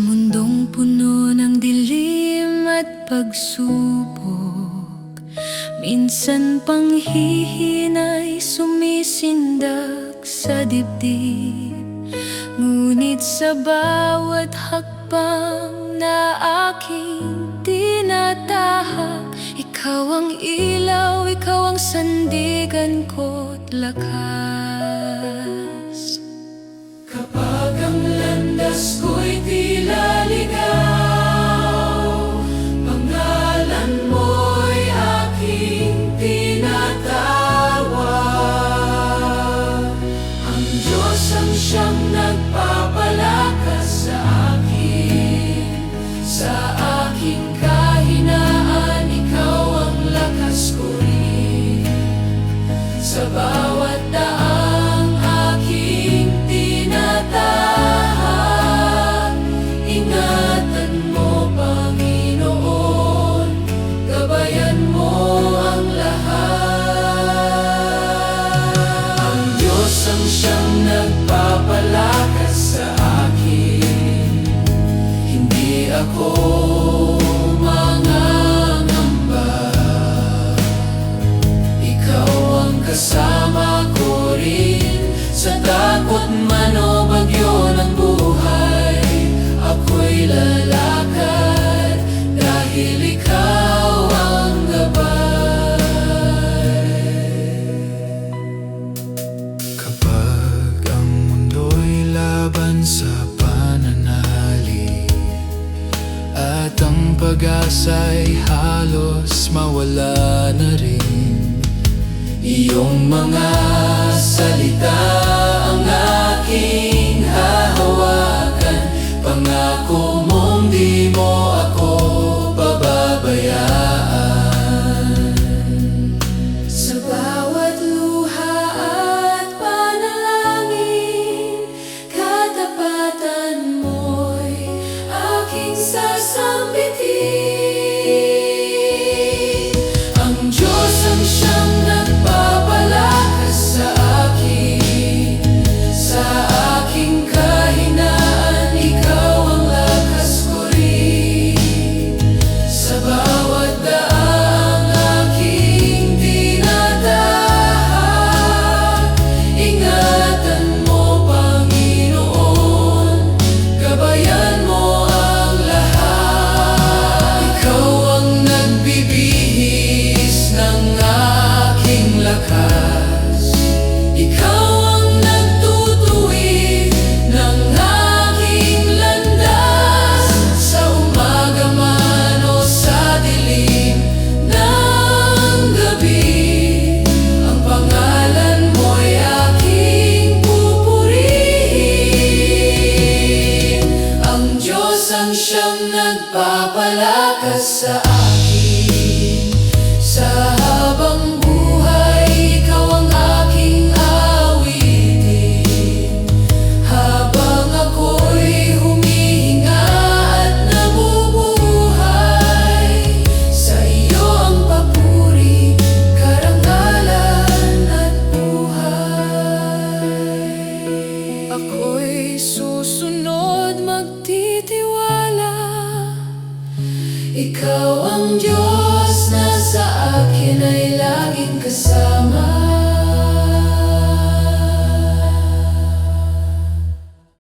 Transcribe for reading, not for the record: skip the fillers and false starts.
mundong puno ng dilim at pagsubok, minsan panghihinay sumisindak sa dibdib. Ngunit sa bawat hakbang na aking tinatahak, ikaw ang ilaw, ikaw ang sandigan ko't lakas. Kapag ang landas ko'y tila ligaw, pangalan mo'y aking tinatawag. Ang Diyos ang siyang nagpapalakas sa akin, sa aking kahinaan, ikaw ang lakas ko rin. Sa bawat daang aking tinatahak, ingatan mo, Panginoon, gabayan mo ang lahat. Ang Diyos ang siyang nagpapalakas sa akin, hindi ako mangangamba. Ikaw ang kasama ko rin, sa takot man o bagyo ng buhay, ako'y lalakad dahil ikaw ang gabay. Kapag ang mundo'y laban sa pananali at ang pag-asa'y halos mawala na rin, iyong mga salita ang aking hahawakan. Pangako mong di mo ako pababayaan. Sa bawat luha at panalangin, katapatan mo'y aking sasambitin. Ang Diyos ang siyang nagpapalakas sa akin, sa aking kahinaan, ikaw ang lakas ko rin. Sa bawat daang aking tinatahak, ingatan mo, Panginoon, gabayan mo ang lahat. Ikaw ang nagbibihis ng aking lakas, ikaw ang nagtutuwid ng aking landas. Sa umaga man o sa dilim ng gabi, ang pangalan mo'y aking pupurihin. Ang Diyos ang siyang nagpapalakas sa akin, sa habang buhay ikaw ang aking awitin. Habang ako'y humihinga at nabubuhay, sa iyo ang papuri, karangalan at buhay. Ako'y susunod, magtitiwala, ikaw ang Diyos na sa akin ay laging kasama.